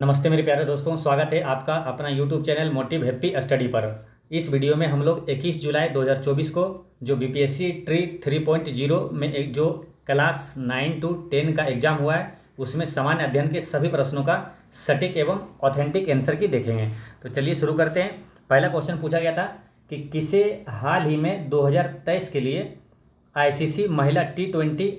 नमस्ते मेरे प्यारे दोस्तों, स्वागत है आपका अपना YouTube channel motive happy study पर। इस वीडियो में हम लोग 21 जुलाई 2024 को जो बीपीएससी ट्री 3.0 में एक जो क्लास 9 to 10 का एग्जाम हुआ है उसमें सामान्य अध्ययन के सभी प्रश्नों का सटीक एवं ऑथेंटिक आंसर की देखेंगे। तो चलिए शुरू करते हैं। पहला क्वेश्चन पूछा गया था कि किसे हाल ही में 2023 के लिए आईसीसी महिला T20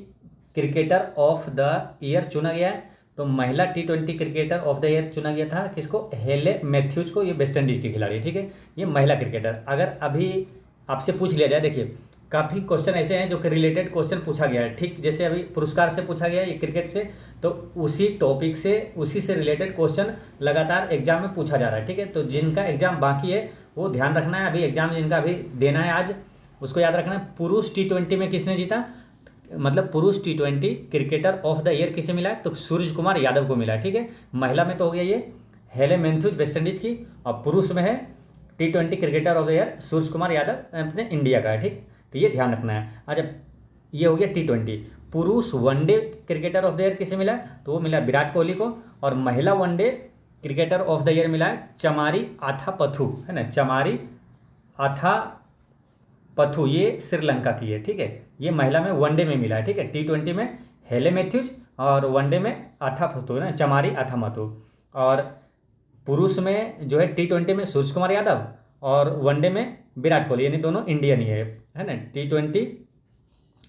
cricketer of the year चुना गया है। तो महिला T20 cricketer of the year चुना गया था किसको? हेले मैथ्यूज को। ये वेस्ट इंडीज की खिलाड़ी, ठीक है, ये महिला क्रिकेटर। अगर अभी आपसे पूछ लिया जाए, देखिए काफ़ी क्वेश्चन ऐसे हैं जो कि रिलेटेड क्वेश्चन पूछा गया है, ठीक जैसे अभी पुरस्कार से पूछा गया है ये क्रिकेट से, तो उसी टॉपिक से उसी से रिलेटेड क्वेश्चन लगातार एग्जाम में पूछा जा रहा है, ठीक है। तो जिनका एग्जाम बाकी है वो ध्यान रखना है, अभी एग्जाम जिनका अभी देना है आज उसको याद रखना है। पुरुष T20 में किसने जीता, मतलब पुरुष T20 cricketer of the year किसे मिला है? तो सूरज कुमार यादव को मिला है, ठीक है। महिला में तो हो गया ये हेले मैथ्यूज वेस्ट इंडीज की, और पुरुष में है T20 cricketer of the year Suraj Kumar Yadav अपने इंडिया का है, ठीक। तो ये ध्यान रखना है। अच्छा, ये हो गया T20। पुरुष one day cricketer of the year किसे मिला है? तो वो मिला विराट कोहली को। और महिला one day cricketer of the year मिला है चमारी आथापथु, है ना, चमारी आथापथु, ये श्रीलंका की है, ठीक है। ये महिला में वनडे में मिला है, ठीक है। T20 में हेले मैथ्यूज और वनडे में आथापथु, है ना, चमारी आथापथु। और पुरुष में जो है T20 में सूरज कुमार यादव और वनडे में विराट कोहली, यानी दोनों इंडियन ही है ना। T20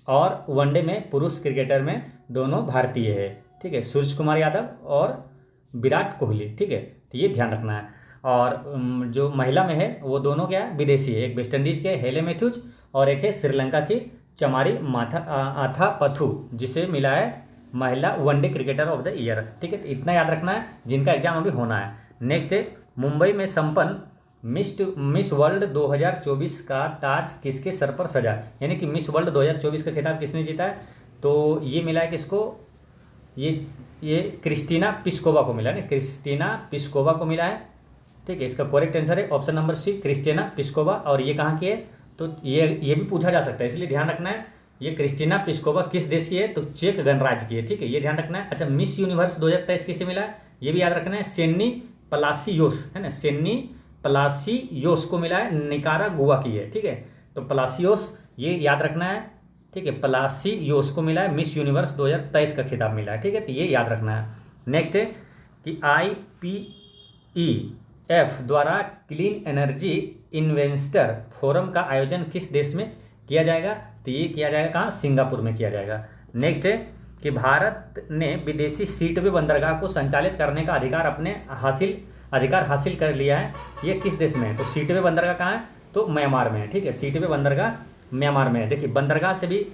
और वनडे में पुरुष क्रिकेटर में दोनों भारतीय है, ठीक है, सूरज कुमार यादव और विराट कोहली, ठीक है। तो ये ध्यान रखना है। और जो महिला में है वो दोनों क्या है, विदेशी है, एक वेस्ट इंडीज के हेले मैथ्यूज और एक है श्रीलंका की चमारी आथापथु, जिसे मिला है महिला one day cricketer of the year, ठीक है। तो इतना याद रखना है जिनका एग्जाम अभी होना है। नेक्स्ट है, मुंबई में संपन्न मिस वर्ल्ड 2024 का ताज किसके सर पर सजा, यानी कि मिस वर्ल्ड 2024 का खिताब किसने जीता है? तो ये मिला है किसको? ये क्रिस्टीना पिस्कोवा को मिला है, क्रिस्टीना पिस्कोवा को मिला है, ठीक है। इसका करेक्ट आंसर है option number C, Kristina Piskova. और ये कहाँ की है? तो ये भी पूछा जा सकता है, इसलिए ध्यान रखना है। ये क्रिस्टीना पिस्कोवा किस देश की है? तो चेक गणराज्य की है, ठीक है, ये ध्यान रखना है। अच्छा, मिस यूनिवर्स 2023 किसे मिला है? ये भी याद रखना है, सेन्नी पलासियोस, है ना, सेन्नी पलासियोस को मिला है, निकारागुआ की है, ठीक है। तो पलासियोस ये याद रखना है, ठीक है, पलासियोस को मिला है मिस यूनिवर्स 2023 का खिताब मिला है, ठीक है। तो ये याद रखना है। नेक्स्ट है कि IPEF द्वारा क्लीन एनर्जी इन्वेस्टर फोरम का आयोजन किस देश में किया जाएगा? तो ये किया जाएगा कहाँ? सिंगापुर में किया जाएगा। नेक्स्ट है कि भारत ने विदेशी सीटवे बंदरगाह को संचालित करने का अधिकार हासिल कर लिया है, ये किस देश में है? तो सीटवे बंदरगाह कहाँ है? तो म्यांमार में है, ठीक है, सीटवे बंदरगाह म्यांमार में है। देखिए बंदरगाह से भी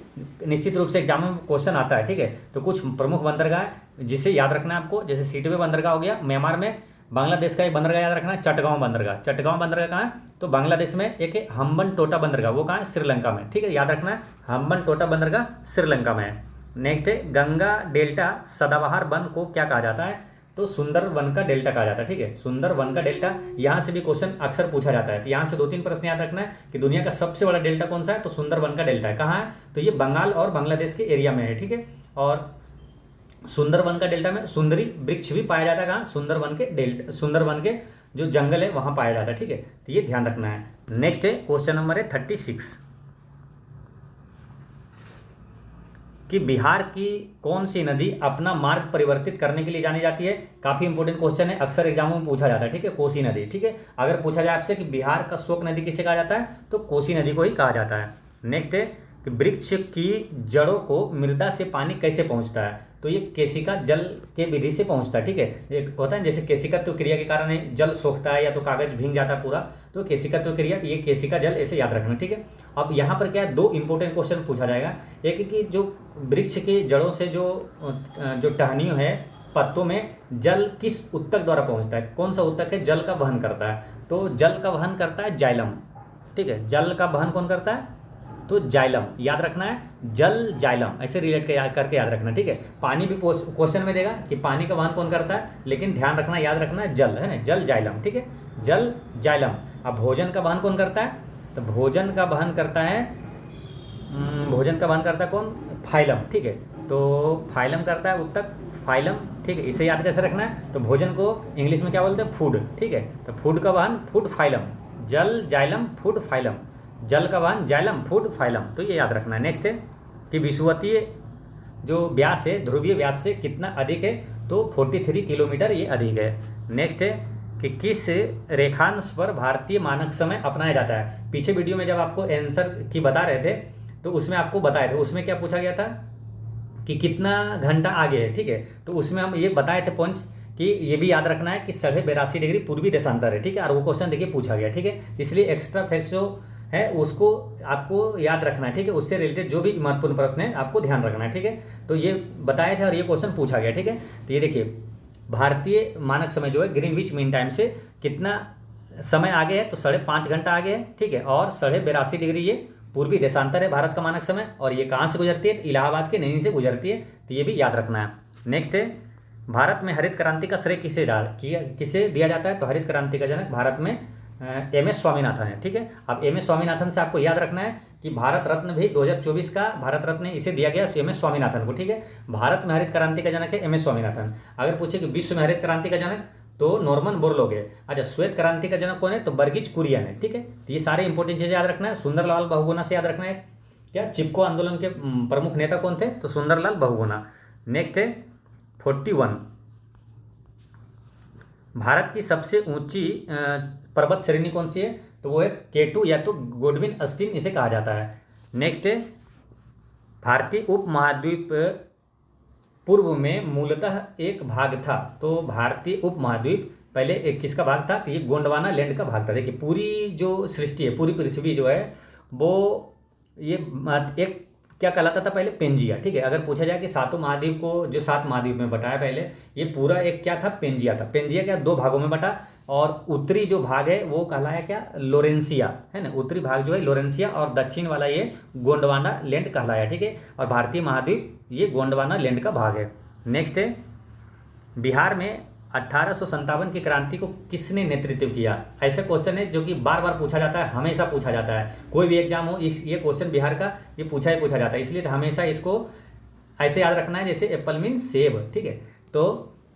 निश्चित रूप से एग्जाम में क्वेश्चन आता है, ठीक है। तो कुछ प्रमुख बंदरगाह जिसे याद रखना है आपको, जैसे सीटवे बंदरगाह हो गया म्यांमार में। बांग्लादेश का एक बंदरगाह याद रखना है, चटगांव बंदरगाह। चटगांव बंदरगाह कहाँ है? तो बांग्लादेश में। एक है हम्बन टोटा बंदरगाह, वो कहाँ है? श्रीलंका में, ठीक है, याद रखना है, हम्बन टोटा बंदरगाह श्रीलंका में है। नेक्स्ट है, गंगा डेल्टा सदाबहार वन को क्या कहा जाता है? तो सुंदर वन का डेल्टा कहा जाता है, ठीक है, सुंदर वन का डेल्टा। यहाँ से भी क्वेश्चन अक्सर पूछा जाता है, तो यहाँ से 2-3 प्रश्न याद रखना है कि दुनिया का सबसे बड़ा डेल्टा कौन सा है? तो सुंदर वन का डेल्टा है। कहाँ है? तो ये बंगाल और बांग्लादेश के एरिया में है, ठीक है। और सुंदर वन का डेल्टा में सुंदरी वृक्ष भी पाया जाता है। कहाँ? सुंदर वन के जो जंगल है वहां पाया जाता है, ठीक है। तो ये ध्यान रखना है। नेक्स्ट है क्वेश्चन नंबर है 36 कि बिहार की कौन सी नदी अपना मार्ग परिवर्तित करने के लिए जानी जाती है? काफी इंपॉर्टेंट क्वेश्चन है, अक्सर एग्जामों में पूछा जाता है, ठीक है, कोसी नदी, ठीक है। अगर पूछा जाए आपसे कि बिहार का शोक नदी किसे कहा जाता है? तो कोसी नदी को ही कहा जाता है। नेक्स्ट है कि वृक्ष की जड़ों को मृदा से पानी कैसे पहुंचता है? तो ये केशिका जल के विधि से पहुंचता है, ठीक है। एक होता है जैसे केशिकत्व क्रिया के कारण जल सोखता है या तो कागज भीग जाता है पूरा, तो केशिकत्व क्रिया, तो ये केशिका जल, ऐसे याद रखना, ठीक है। अब यहाँ पर क्या है, 2 इंपॉर्टेंट क्वेश्चन पूछा जाएगा। एक कि जो वृक्ष के जड़ों से जो टहनियों है पत्तों में जल किस ऊतक द्वारा पहुंचता है? कौन सा ऊतक है जल का वहन करता है? तो जल का वहन करता है जाइलम, ठीक है, जल का वहन कौन करता है? तो जाइलम, याद रखना है, जल जाइलम, ऐसे रिलेट करके याद रखना, ठीक है। पानी भी क्वेश्चन में देगा कि पानी का वहन कौन करता है, लेकिन ध्यान रखना, याद रखना है जल, है ना, जल जाइलम, ठीक है, जल जाइलम। अब भोजन का वहन कौन करता है? तो भोजन का वहन करता है कौन? फाइलम, ठीक है। तो फाइलम करता है उत्तक, फाइलम, ठीक है, इसे याद कैसे रखना है, तो भोजन को इंग्लिश में क्या बोलते हैं, फूड, ठीक है, तो फूड का वाहन फूड फाइलम, जल जाइलम फूड फाइलम, जल का वाहन जाइलम फूड फाइलम, तो ये याद रखना है। नेक्स्ट है कि विषुवतीय जो व्यास है ध्रुवीय व्यास से कितना अधिक है, तो 43 किलोमीटर ये अधिक है। नेक्स्ट है कि किस रेखांश पर भारतीय मानक समय अपनाया जाता है। पीछे वीडियो में जब आपको आंसर की बता रहे थे तो उसमें आपको बताए थे, उसमें क्या पूछा गया था कि कितना घंटा आगे है, ठीक है, तो उसमें हम ये बताए थे पॉइंट्स कि ये भी याद रखना है कि 82.5 डिग्री पूर्वी देशांतर है, ठीक है, और वो क्वेश्चन देखिए पूछा गया, ठीक है, इसलिए एक्स्ट्रा फैक्ट्स जो है उसको आपको याद रखना है, ठीक है, उससे रिलेटेड जो भी महत्वपूर्ण प्रश्न है आपको ध्यान रखना है, ठीक है, तो ये बताए थे और ये क्वेश्चन पूछा गया, ठीक है, तो ये देखिए भारतीय मानक समय जो है ग्रीनविच मीन टाइम से कितना समय आगे है, तो 5.5 घंटा आगे है, ठीक है, और 82.5 डिग्री ये पूर्वी देशांतर है भारत का मानक समय, और ये कहाँ से गुजरती है, तो इलाहाबाद के नैनी से गुजरती है, तो ये भी याद रखना है। नेक्स्ट है भारत में हरित क्रांति का श्रेय किसे दिया जाता है, तो हरित क्रांति का जनक भारत में एम.एस. स्वामीनाथन है, ठीक है। अब एम.एस. स्वामीनाथन से आपको याद रखना है कि भारत रत्न भी 2024 का भारत रत्न इसे दिया गया एम.एस. स्वामीनाथन को, ठीक है। भारत में हरित क्रांति का जनक है एम.एस. स्वामीनाथन। अगर पूछे कि विश्व में हरित क्रांति का जनक, तो नॉर्मन बोरलॉग है। अच्छा, श्वेत क्रांति का जनक कौन है, तो बर्गिज कुरियन है, ठीक है। तो ये सारे इंपॉर्टेंट चीजें याद रखना है। सुंदरलाल बहुगुणा से याद रखना है। क्या चिपको आंदोलन के प्रमुख नेता कौन थे, तो सुंदरलाल बहुगुणा। नेक्स्ट है 41, भारत की सबसे ऊंची पर्वत श्रेणी कौन सी है, तो वो है K2 या तो गोडविन अस्टीन इसे कहा जाता है। नेक्स्ट है भारतीय उपमहाद्वीप पूर्व में मूलतः एक भाग था, तो भारतीय उपमहाद्वीप पहले एक किसका भाग था, तो ये गोंडवाना लैंड का भाग था। देखिए पूरी जो सृष्टि है, पूरी पृथ्वी जो है वो ये एक क्या कहलाता था पहले, पेंजिया, ठीक है। अगर पूछा जाए कि सातों महाद्वीप को जो 7 महाद्वीप में बटाया पहले, ये पूरा एक क्या था, पेंजिया था। पेंजिया क्या 2 भागों में बटा, और उत्तरी जो भाग है वो कहलाया क्या, लोरेंसिया, है ना। उत्तरी भाग जो है लोरेंसिया, और दक्षिण वाला ये गोंडवाना लैंड कहलाया, ठीक है। और भारतीय महाद्वीप ये गोंडवाना लैंड का भाग है। नेक्स्ट है बिहार में 1857 की क्रांति को किसने नेतृत्व किया। ऐसा क्वेश्चन है जो कि बार बार पूछा जाता है, हमेशा पूछा जाता है, कोई भी एग्जाम हो ये क्वेश्चन बिहार का ये पूछा ही पूछा जाता है, इसलिए तो हमेशा इसको ऐसे याद रखना है जैसे एप्पल मीन सेब, ठीक है। तो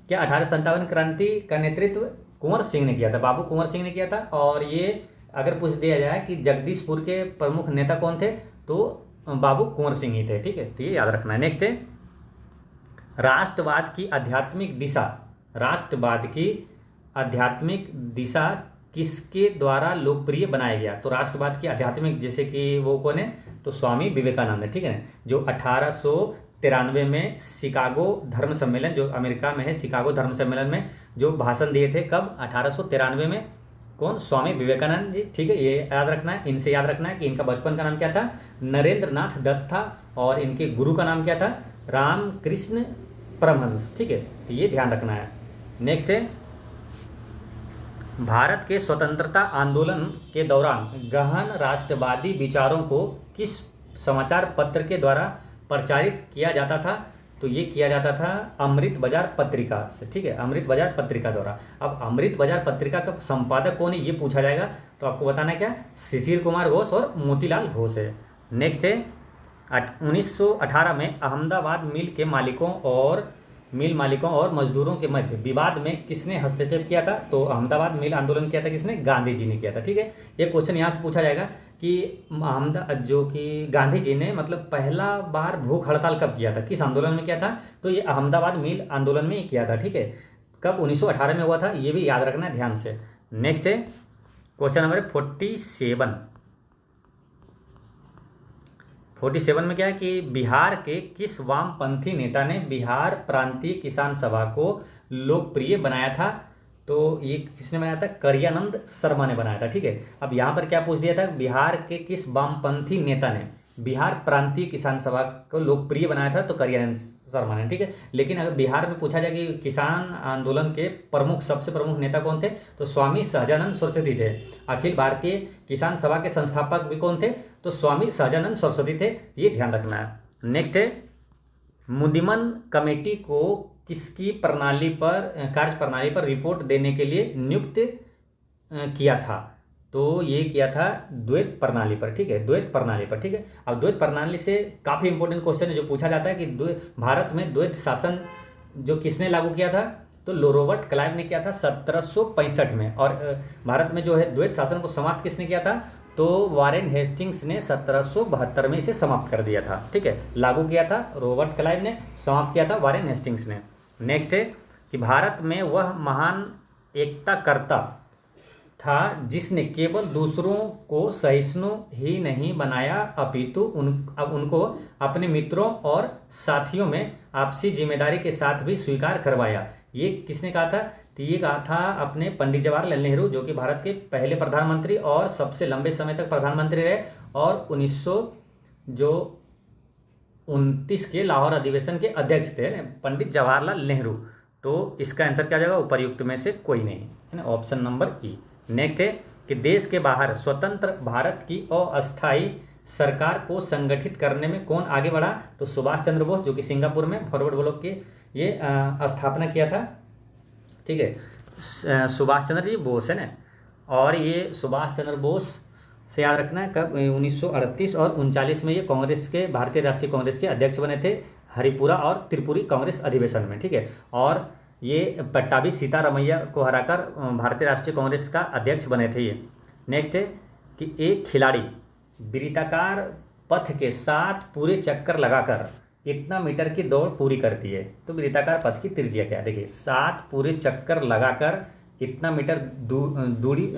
क्या 1857 क्रांति का नेतृत्व कुंवर सिंह ने किया था, बाबू कुंवर सिंह ने किया था। और ये अगर पूछ दिया जाए कि जगदीशपुर के प्रमुख नेता कौन थे, तो बाबू कुंवर सिंह ही थे, ठीक है, तो ये याद रखना है। नेक्स्ट है राष्ट्रवाद की आध्यात्मिक दिशा, राष्ट्रवाद की आध्यात्मिक दिशा किसके द्वारा लोकप्रिय बनाया गया, तो राष्ट्रवाद की आध्यात्मिक जैसे कि वो कौन है, तो स्वामी विवेकानंद है, ठीक है, जो 1893 में शिकागो धर्म सम्मेलन जो अमेरिका में है, शिकागो धर्म सम्मेलन में जो भाषण दिए थे, कब, 1893 में, कौन, स्वामी विवेकानंद जी, ठीक है। ये याद रखना है। इनसे याद रखना है कि इनका बचपन का नाम क्या था, नरेंद्र नाथ दत्त था, और इनके गुरु का नाम क्या था, रामकृष्ण परमहंस, ठीक है, तो ये ध्यान रखना है। नेक्स्ट है भारत के स्वतंत्रता आंदोलन के दौरान गहन राष्ट्रवादी विचारों को किस समाचार पत्र के द्वारा प्रचारित किया जाता था, तो ये किया जाता था अमृत बाजार पत्रिका से, ठीक है, अमृत बाजार पत्रिका द्वारा। अब अमृत बाजार पत्रिका का संपादक कौन है ये पूछा जाएगा, तो आपको बताना क्या, शिशिर कुमार घोष और मोतीलाल घोष है। नेक्स्ट है 1918 में अहमदाबाद मिल मालिकों और मजदूरों के मध्य विवाद में किसने हस्तक्षेप किया था, तो अहमदाबाद मिल आंदोलन किया था किसने, गांधी जी ने किया था, ठीक है। ये क्वेश्चन यहाँ से पूछा जाएगा कि जो कि गांधी जी ने मतलब पहला बार भूख हड़ताल कब किया था, किस आंदोलन में किया था, तो ये अहमदाबाद मिल आंदोलन में ही किया था, ठीक है। कब, 1918 में हुआ था, ये भी याद रखना है ध्यान से। नेक्स्ट है क्वेश्चन नंबर 47 में क्या है कि बिहार के किस वामपंथी नेता ने बिहार प्रांतीय किसान सभा को लोकप्रिय बनाया था, तो ये किसने बनाया था, करियानंद शर्मा ने बनाया था, ठीक है। अब यहाँ पर क्या पूछ दिया था, बिहार के किस वामपंथी नेता ने बिहार प्रांतीय किसान सभा को लोकप्रिय बनाया था, तो करियानंद शर्मा ने, ठीक है। लेकिन अगर बिहार में पूछा जाए कि किसान आंदोलन के सबसे प्रमुख नेता कौन थे, तो स्वामी सहजानंद सरस्वती थे। अखिल भारतीय किसान सभा के संस्थापक भी कौन थे, तो स्वामी सहजानंद सरस्वती थे, ये ध्यान रखना है। नेक्स्ट है मुदिमन कमेटी को किसकी कार्य प्रणाली पर रिपोर्ट देने के लिए नियुक्त किया था, तो ये किया था द्वैत प्रणाली पर, ठीक है, द्वैत प्रणाली पर, ठीक है। अब द्वैत प्रणाली से काफ़ी इंपॉर्टेंट क्वेश्चन है जो पूछा जाता है कि भारत में द्वैत शासन जो किसने लागू किया था, तो रॉबर्ट क्लाइव ने किया था 1765 में। और भारत में जो है द्वैत शासन को समाप्त किसने किया था, तो वारेन हेस्टिंग्स ने 1772 में इसे समाप्त कर दिया था। ठीक है, लागू किया था रॉबर्ट क्लाइव ने, समाप्त किया था वारेन हेस्टिंग्स ने। नेक्स्ट है कि भारत में वह महान एकता करता था जिसने केवल दूसरों को सहिष्णु ही नहीं बनाया अपितु उनको अपने मित्रों और साथियों में आपसी जिम्मेदारी के साथ भी स्वीकार करवाया। ये किसने कहा था, तो ये कहा था अपने पंडित जवाहरलाल नेहरू, जो कि भारत के पहले प्रधानमंत्री और सबसे लंबे समय तक प्रधानमंत्री रहे, और 1929 के लाहौर अधिवेशन के अध्यक्ष थे पंडित जवाहरलाल नेहरू। तो इसका आंसर क्या जाएगा, उपर्युक्त में से कोई नहीं, है ना, ऑप्शन नंबर ई। नेक्स्ट है कि देश के बाहर स्वतंत्र भारत की अस्थायी सरकार को संगठित करने में कौन आगे बढ़ा, तो सुभाष चंद्र बोस, जो कि सिंगापुर में फॉरवर्ड ब्लॉक के ये स्थापना किया था। ठीक है, सुभाष चंद्र जी बोस है ना। और ये सुभाष चंद्र बोस से याद रखना है कब 1938 और 1939 में ये कांग्रेस के, भारतीय राष्ट्रीय कांग्रेस के अध्यक्ष बने थे, हरिपुरा और त्रिपुरी कांग्रेस अधिवेशन में। ठीक है, और ये पट्टाभी सीतारमैया को हराकर भारतीय राष्ट्रीय कांग्रेस का अध्यक्ष बने थे ये। नेक्स्ट है कि एक खिलाड़ी वृत्ताकार पथ के साथ पूरे चक्कर लगाकर कितना मीटर की दौड़ पूरी करती है, तो वृत्ताकार पथ की त्रिज्या क्या है, देखिए 7 पूरे चक्कर लगाकर कितना मीटर दूरी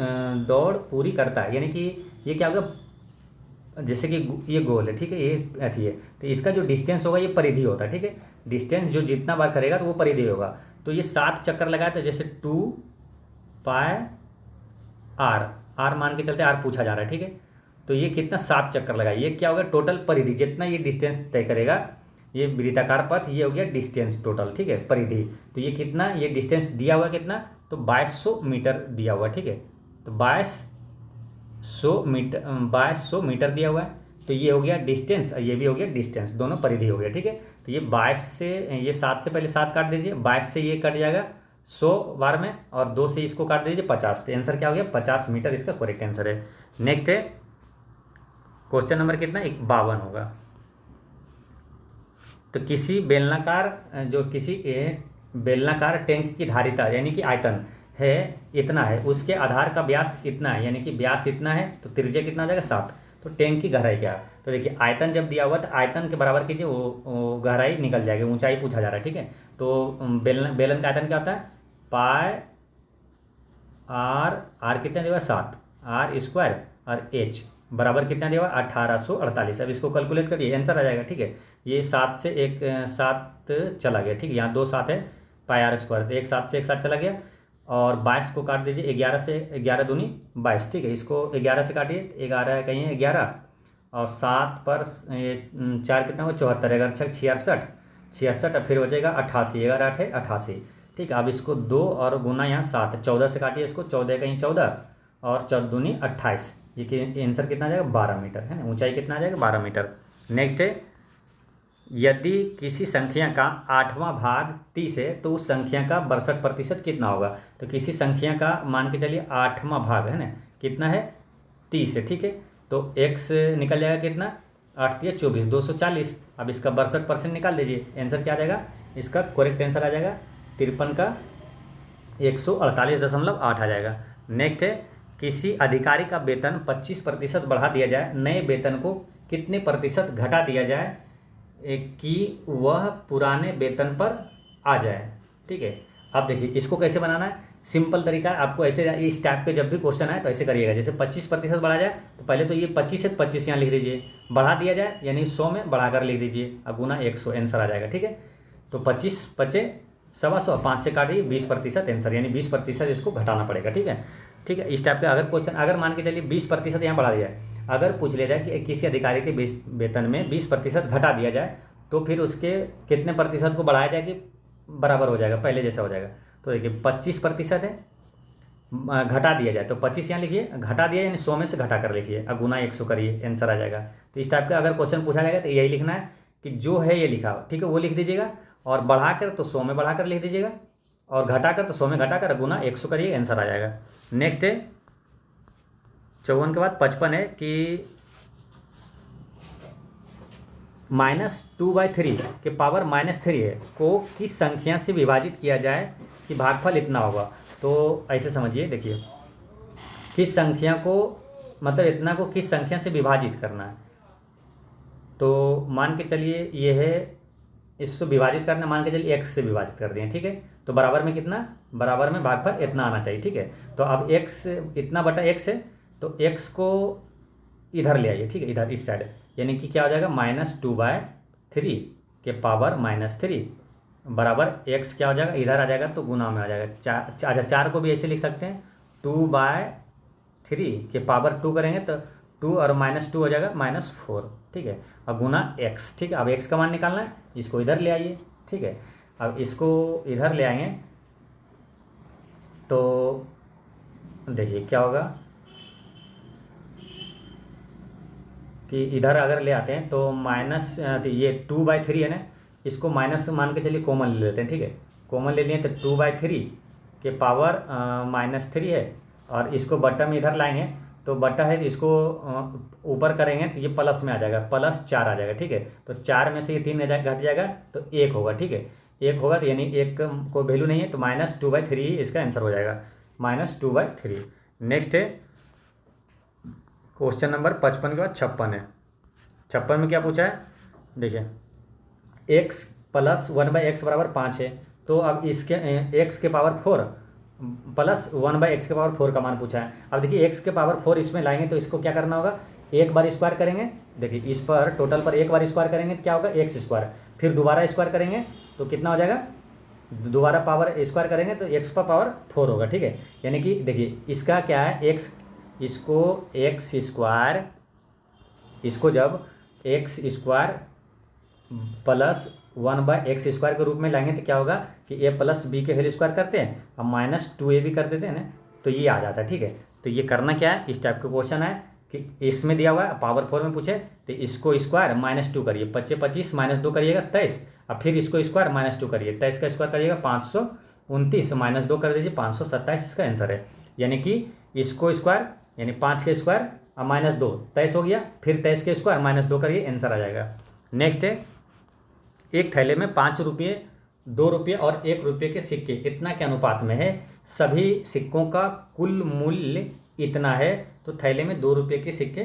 दौड़ पूरी करता है, यानी कि ये क्या होगा, जैसे कि ये गोल है, ठीक है, ये अथी है, तो इसका जो डिस्टेंस होगा ये परिधि होता है। ठीक है, डिस्टेंस जो जितना बार करेगा तो वो परिधि होगा। तो ये 7 चक्कर लगाया, तो जैसे 2 पाई आर मान के चलते, आर पूछा जा रहा है। ठीक है, तो ये कितना 7 चक्कर लगाया, ये क्या होगा, टोटल परिधि जितना ये डिस्टेंस तय करेगा, ये वृत्ताकार पथ, ये हो गया डिस्टेंस टोटल। ठीक है, परिधि, तो ये कितना, ये डिस्टेंस दिया हुआ कितना, तो 2200 मीटर दिया हुआ। ठीक है, तो 2200 मीटर दिया हुआ है, तो ये हो गया डिस्टेंस और ये भी हो गया डिस्टेंस, दोनों परिधि हो गया। ठीक है, तो ये 22 से, ये 7 से पहले 7 काट दीजिए, 22 से ये कट जाएगा 100 बार में, और 2 से इसको काट दीजिए 50, तो आंसर क्या हो गया 50 मीटर, इसका करेक्ट आंसर है। नेक्स्ट है क्वेश्चन नंबर कितना, 52 होगा। तो किसी बेलनाकार टैंक की धारिता यानी कि आयतन है इतना है, उसके आधार का व्यास इतना है, यानी कि व्यास इतना है, तो त्रिज्या कितना आ जाएगा 7। तो टैंक की गहराई क्या है, तो देखिए आयतन जब दिया हुआ तो आयतन के बराबर कीजिए, वो गहराई निकल जाएगी, ऊंचाई पूछा जा रहा है। ठीक है, तो बेलन का आयतन क्या होता है, पाई आर कितना दिया हुआ 7, आर स्क्वायर, और एच बराबर कितना दिया हुआ 1848। अब इसको कैलकुलेट करिए, आंसर आ जाएगा। ठीक है, ये 7 से 7 चला गया। ठीक है, यहाँ 2 7 है, पाई आर स्क्वायर, तो 1 7 से 1 7 चला गया, और 22 को काट दीजिए 11 से, 11 दूनी 22। ठीक है, इसको 11 से काटिए, 11 कहीं है 11, और 7 पर 4 कितना हुआ 74, 11 6 66, 66, और फिर बचेगा 88, 11 8 है 88। ठीक है, अब इसको 2 और गुना यहाँ 7, 14 से काटिए इसको, 14 कहीं 14, और 14 दूनी 28, ये आंसर कितना आ जाएगा 12 मीटर, है ना, ऊंचाई कितना आ जाएगा 12 मीटर। नेक्स्ट है, यदि किसी संख्या का 8वां भाग 30 है तो उस संख्या का 62% कितना होगा, तो किसी संख्या का मान के चलिए 8वां भाग है ना, कितना है 30 है। ठीक है, तो x निकल जाएगा कितना, 8 दिया 24, 240। अब इसका 62% निकाल दीजिए, आंसर क्या आ जाएगा, इसका करेक्ट आंसर आ जाएगा 53 का 148.8 आ जाएगा। नेक्स्ट है, किसी अधिकारी का वेतन 25% बढ़ा दिया जाए, नए वेतन को कितने प्रतिशत घटा दिया जाए कि वह पुराने वेतन पर आ जाए। ठीक है, अब देखिए इसको कैसे बनाना है, सिंपल तरीका है, आपको ऐसे इस टाइप के जब भी क्वेश्चन आए तो ऐसे करिएगा। जैसे 25% बढ़ा जाए तो पहले तो ये 25 है, 25 यहाँ लिख दीजिए, बढ़ा दिया जाए यानी 100 में बढ़ाकर लिख दीजिए, अब गुना 100, आंसर आ जाएगा। ठीक है, तो 25 पचे 125, 5 से काटिए 20% आंसर, यानी 20% इसको घटाना पड़ेगा। ठीक है, ठीक है, इस टाइप का अगर क्वेश्चन, अगर मान के चलिए 20% यहाँ बढ़ा दिया जाए, अगर पूछ लिया जाए कि किसी अधिकारी के वेतन में 20% घटा दिया जाए तो फिर उसके कितने प्रतिशत को बढ़ाया जाए कि बराबर हो जाएगा, पहले जैसा हो जाएगा। तो देखिए 25% है, घटा दिया जाए तो 25 यहाँ लिखिए, घटा दिया यानी 100 में से घटा कर लिखिए, अब गुना 100 करिए, आंसर आ जाएगा। तो इस टाइप का अगर क्वेश्चन पूछा जाएगा तो यही लिखना है कि जो है ये लिखा हुआ, ठीक है, वो लिख दीजिएगा, और बढ़ाकर तो 100 में बढ़ाकर लिख दीजिएगा, और घटाकर तो 100 में घटाकर गुना 100 करिए, आंसर आ जाएगा। नेक्स्ट है 54 के बाद 55 है कि -2/3 के पावर -3 है को किस संख्या से विभाजित किया जाए कि भागफल इतना होगा। तो ऐसे समझिए, देखिए किस संख्या को, मतलब इतना को किस संख्या से विभाजित करना है। तो मान के चलिए ये है, इसको विभाजित करना, मान के चलिए x से विभाजित कर दिए, ठीक है। तो बराबर में कितना, बराबर में भागफल इतना आना चाहिए, ठीक है। तो अब x इतना बटा x है, तो x को इधर ले आइए, ठीक है, इधर इस साइड, यानी कि क्या हो जाएगा -2/3 के पावर -3 बराबर x क्या हो जाएगा, इधर आ जाएगा तो गुना में आ जाएगा 4। अच्छा, 4 को भी ऐसे लिख सकते हैं, 2/3 के पावर 2 करेंगे तो 2 और -2 हो जाएगा -4, ठीक है। अब गुना x, ठीक है। अब x का मान निकालना है, इसको इधर ले आइए, ठीक है। अब इसको इधर ले आएंगे तो देखिए क्या होगा कि इधर अगर ले आते हैं तो माइनस, तो ये 2/3 है ना, इसको माइनस मान के चलिए कॉमन ले लेते हैं, ठीक है। कॉमन ले लिए तो 2/3 के पावर -3 है, और इसको बट्टा में इधर लाएंगे तो बट्टा है, इसको ऊपर करेंगे तो ये प्लस में आ जाएगा, +4 आ जाएगा, ठीक है। तो 4 में से ये 3 घट जाएगा तो 1 होगा, ठीक है। 1 होगा तो यानी 1 को वैल्यू नहीं है, तो -2/3 इसका आंसर हो जाएगा, -2/3। नेक्स्ट है क्वेश्चन नंबर 55 के बाद 56 है। 56 में क्या पूछा है, देखिए x + 1/x बराबर 5 है। तो अब इसके x के पावर 4 + 1/x के पावर 4 का मान पूछा है। अब देखिए x के पावर 4 इसमें लाएंगे तो इसको क्या करना होगा, एक बार स्क्वायर करेंगे, देखिए इस पर टोटल पर एक बार स्क्वायर करेंगे तो क्या होगा x², फिर दोबारा स्क्वायर करेंगे तो कितना हो जाएगा, दोबारा पावर स्क्वायर करेंगे तो x पर पावर 4 होगा, ठीक है। यानी कि देखिए इसका क्या है, x, इसको x², इसको जब x² + 1/x² के रूप में लाएंगे तो क्या होगा कि a + b के होल स्क्वायर करते हैं, अब -2a भी कर देते हैं ना, तो ये आ जाता है, ठीक है। तो ये करना क्या है, इस टाइप का क्वेश्चन है कि इसमें दिया हुआ है पावर 4 में पूछे तो इसको स्क्वायर -2 करिए, 25 25 -2 करिएगा 23, अब फिर इसको स्क्वायर -2 करिए, 23 का स्क्वायर करिएगा 529, -2 कर दीजिए 527, इसका आंसर है। यानी कि इसको स्क्वायर यानी 5 के स्क्वायर और -2 23 हो गया, फिर 23 के स्क्वायर -2 करिए, आंसर आ जाएगा। नेक्स्ट है, एक थैले में 5 रुपये, 2 रुपये और 1 रुपये के सिक्के इतना के अनुपात में है, सभी सिक्कों का कुल मूल्य इतना है, तो थैले में 2 रुपये के सिक्के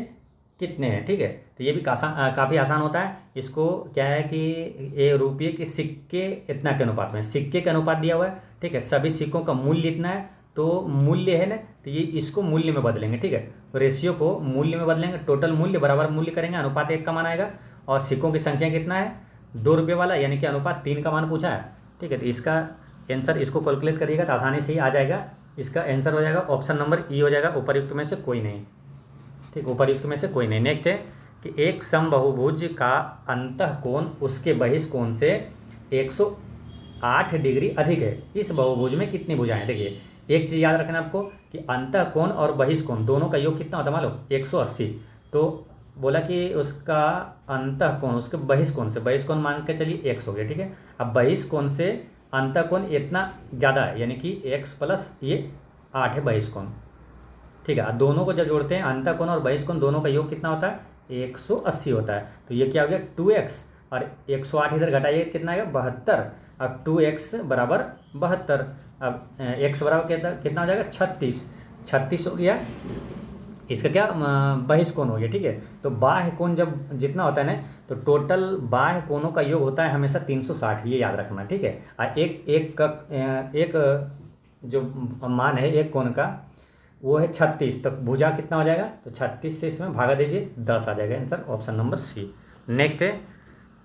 कितने हैं, ठीक है। तो ये भी काफ़ी आसान होता है। इसको क्या है कि ये रुपये के सिक्के इतना के अनुपात में, सिक्के का अनुपात दिया हुआ है, ठीक है। सभी सिक्कों का मूल्य इतना है, तो मूल्य है ना, तो ये इसको मूल्य में बदलेंगे, ठीक है। रेशियो को मूल्य में बदलेंगे, टोटल मूल्य बराबर मूल्य करेंगे, अनुपात 1 का मान आएगा, और सिक्कों की संख्या कितना है 2 रुपये वाला, यानी कि अनुपात 3 का मान पूछा है, ठीक है। तो इसका आंसर, इसको कैलकुलेट करिएगा तो आसानी से ही आ जाएगा। इसका आंसर हो जाएगा ऑप्शन नंबर ई हो जाएगा, उपर्युक्त में से कोई नहीं, ठीक, उपर्युक्त में से कोई नहीं। नेक्स्ट है कि एक समबाहुभुज का अंतःकोण उसके बहिष्कोण से 108 डिग्री अधिक है, इस बहुभुज में कितनी भुजाएं। देखिए एक चीज़ याद रखना आपको कि अंतःकोण और बहिष्कोण दोनों का योग कितना होता है, मान लो 180, तो बोला कि उसका अंतःकोण उसके बहिष्कोण से, बहिष्कोण मान के चलिए x हो गया, ठीक है। अब बहिष्कोण से अंतःकोण इतना ज़्यादा है, यानी कि x + ये 8 है बहिष्कोण, ठीक है। अब दोनों को जब जोड़ते हैं, अंतःकोण और बहिष्कोण दोनों का योग कितना होता है 180 होता है। तो ये क्या हो गया 2x, और 108 इधर घटाइए कितना आएगा 72, अब 2x बराबर 72, अब x बराबर कितना हो जाएगा 36 हो गया, इसका क्या बहिष्कोण हो गया, ठीक है। तो बाह्य कोण जब जितना होता है ना, तो टोटल बाह्य कोणों का योग होता है हमेशा 360, ये याद रखना, ठीक है। और एक जो मान है एक कोण का वो है 36, तो भुजा कितना हो जाएगा, तो 36 से इसमें भागा दीजिए 10 आ जाएगा, answer option number C. Next है,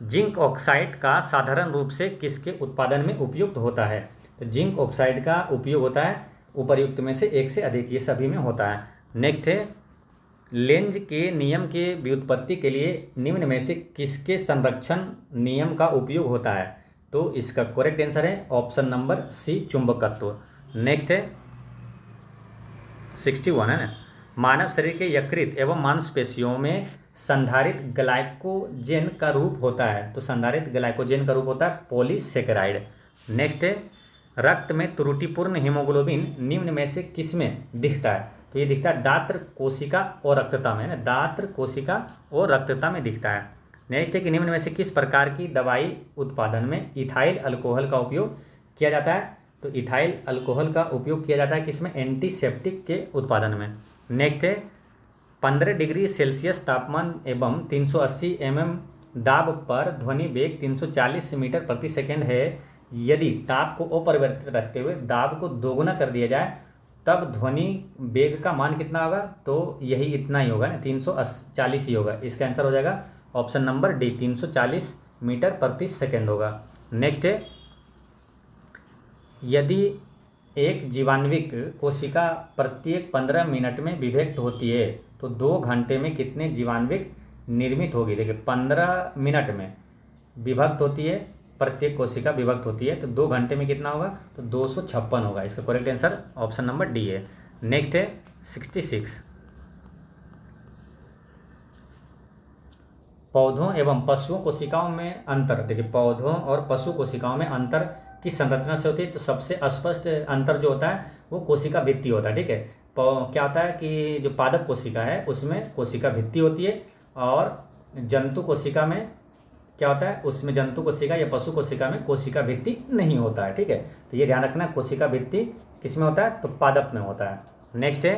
जिंक ऑक्साइड का साधारण रूप से किसके उत्पादन में उपयुक्त होता है। तो जिंक ऑक्साइड का उपयोग होता है उपर्युक्त में से एक से अधिक, ये सभी में होता है। नेक्स्ट है, लेंज के नियम के व्युत्पत्ति के लिए निम्न में से किसके संरक्षण नियम का उपयोग होता है। तो इसका करेक्ट आंसर है ऑप्शन नंबर सी, चुंबकत्व। नेक्स्ट है 61 है ना, मानव शरीर के यकृत एवं मांसपेशियों में संधारित ग्लाइकोजेन का रूप होता है। तो संधारित ग्लाइकोजेन का रूप होता है पॉलीसेकेराइड। नेक्स्ट है, रक्त में त्रुटिपूर्ण हीमोग्लोबिन निम्न में से किस में दिखता है। तो ये दिखता है दात्र कोशिका और रक्तता में, है ना, दात्र कोशिका और रक्तता में दिखता है। नेक्स्ट है कि निम्न में से किस प्रकार की दवाई उत्पादन में इथाइल अल्कोहल का उपयोग किया जाता है? तो इथाइल अल्कोहल का उपयोग किया जाता है किसमें? एंटीसेप्टिक के उत्पादन में। नेक्स्ट है 15 डिग्री सेल्सियस तापमान एवं 380 दाब पर ध्वनि वेग 340 मीटर प्रति सेकेंड है। यदि ताप को अपरिवर्तित रखते हुए दाब को दोगुना कर दिया जाए तब ध्वनि वेग का मान कितना होगा? तो यही इतना ही होगा ना, 340 ही होगा। इसका आंसर हो जाएगा ऑप्शन नंबर डी, 340 मीटर प्रति सेकेंड होगा। नेक्स्ट है यदि एक जीवाणुविक कोशिका प्रत्येक 15 मिनट में विभक्त होती है तो 2 घंटे में कितने जीवाणुविक निर्मित होगी? देखिए 15 मिनट में विभक्त होती है, प्रत्येक कोशिका विभक्त होती है, तो 2 घंटे में कितना होगा? तो 256 होगा। इसका correct answer option number D है। नेक्स्ट है 66 पौधों एवं पशुओं कोशिकाओं में अंतर। देखिए पौधों और पशु कोशिकाओं में अंतर किस संरचना से होती है? तो सबसे स्पष्ट अंतर जो होता है वो कोशिका भित्ति होता है। ठीक है, क्या होता है कि जो पादप कोशिका है उसमें कोशिका भित्ति होती है और जंतु कोशिका में क्या होता है? उसमें जंतु कोशिका या पशु कोशिका में कोशिका भित्ति नहीं होता है। ठीक है, तो ये ध्यान रखना, कोशिका भित्ति किस में होता है? तो पादप में होता है। नेक्स्ट है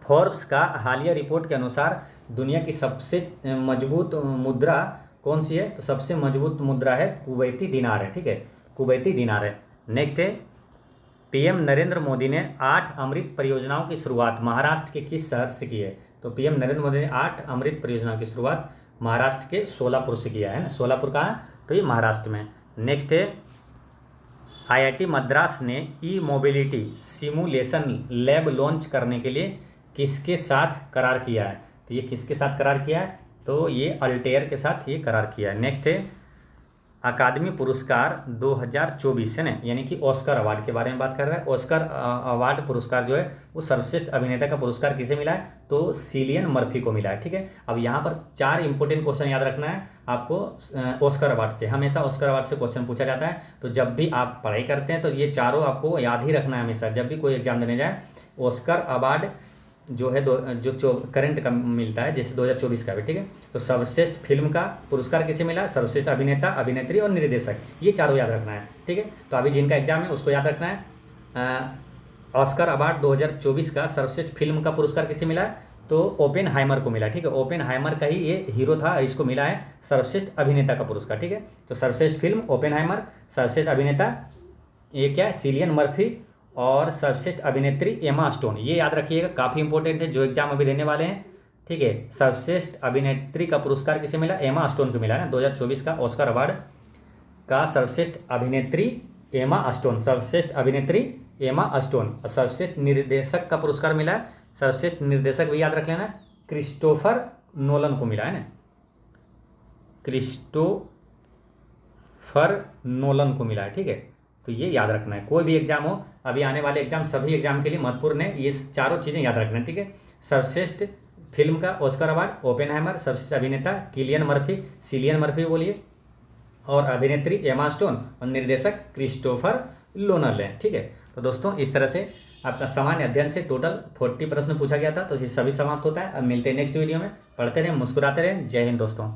फोर्ब्स का हालिया रिपोर्ट के अनुसार दुनिया की सबसे मजबूत मुद्रा कौन सी है? तो सबसे मजबूत मुद्रा है कुवैती दिनार है। ठीक है, कुवैती दिनार है। नेक्स्ट है पीएम नरेंद्र मोदी ने 8 अमृत परियोजनाओं की शुरुआत महाराष्ट्र के किस शहर से की है? तो पीएम नरेंद्र मोदी ने 8 अमृत परियोजनाओं की शुरुआत महाराष्ट्र के सोलापुर से किया है ना। सोलापुर कहाँ? तो ये महाराष्ट्र में। नेक्स्ट है आईआईटी मद्रास ने ई मोबिलिटी सिमुलेशन लैब लॉन्च करने के लिए किसके साथ करार किया है? तो ये किसके साथ करार किया है? तो ये अल्टेयर के साथ ये करार किया है। नेक्स्ट है अकादमी पुरस्कार 2024 है ना, यानी कि ऑस्कर अवार्ड के बारे में बात कर रहा है। ऑस्कर अवार्ड पुरस्कार जो है वो सर्वश्रेष्ठ अभिनेता का पुरस्कार किसे मिला है? तो सिलियन मर्फी को मिला है। ठीक है, अब यहाँ पर 4 इंपॉर्टेंट क्वेश्चन याद रखना है आपको ऑस्कर अवार्ड से। हमेशा ऑस्कर अवार्ड से क्वेश्चन पूछा जाता है, तो जब भी आप पढ़ाई करते हैं तो ये चारों आपको याद ही रखना है हमेशा, जब भी कोई एग्जाम देने जाए। ऑस्कर अवार्ड जो है जो करंट का मिलता है, जैसे 2024 का भी। ठीक है, तो सर्वश्रेष्ठ फिल्म का पुरस्कार किसे मिला? सर्वश्रेष्ठ अभिनेता, अभिनेत्री और निर्देशक, ये चारों याद रखना है। ठीक है, तो अभी जिनका एग्जाम है उसको याद रखना है। ऑस्कर अवार्ड 2024 का सर्वश्रेष्ठ फिल्म का पुरस्कार किसे मिला है? तो ओपेनहाइमर को मिला। ठीक है, ओपेनहाइमर का ही ये हीरो था, इसको मिला है सर्वश्रेष्ठ अभिनेता का पुरस्कार। ठीक है, तो सर्वश्रेष्ठ फिल्म ओपेनहाइमर, सर्वश्रेष्ठ अभिनेता ये क्या है? सिलियन मर्फी, और सर्वश्रेष्ठ अभिनेत्री एमा स्टोन। ये याद रखिएगा, काफ़ी इंपॉर्टेंट है जो एग्जाम अभी देने वाले हैं। ठीक है, सर्वश्रेष्ठ अभिनेत्री का पुरस्कार किसे मिला? एमा स्टोन को मिला है ना। 2024 का ऑस्कर अवार्ड का सर्वश्रेष्ठ अभिनेत्री एमा स्टोन, सर्वश्रेष्ठ अभिनेत्री एमा स्टोन। और सर्वश्रेष्ठ निर्देशक का पुरस्कार मिला है, सर्वश्रेष्ठ निर्देशक भी याद रख लेना, क्रिस्टोफर नोलन को मिला है ना, क्रिस्टोफर नोलन को मिला है। ठीक है, तो ये याद रखना है। कोई भी एग्जाम हो, अभी आने वाले एग्जाम सभी एग्जाम के लिए महत्वपूर्ण है, ये चारों चीज़ें याद रखना है। ठीक है, सर्वश्रेष्ठ फिल्म का ऑस्कर अवार्ड ओपेनहाइमर, सर्वश्रेष्ठ अभिनेता किलियन मर्फी, सिलियन मर्फी बोलिए, और अभिनेत्री एमा स्टोन, और निर्देशक क्रिस्टोफर लोनल है। ठीक है, तो दोस्तों इस तरह से आपका सामान्य अध्ययन से टोटल 40 प्रश्न पूछा गया था। तो ये सभी समाप्त होता है। अब मिलते हैं नेक्स्ट वीडियो में। पढ़ते रहें, मुस्कुराते रहें। जय हिंद दोस्तों।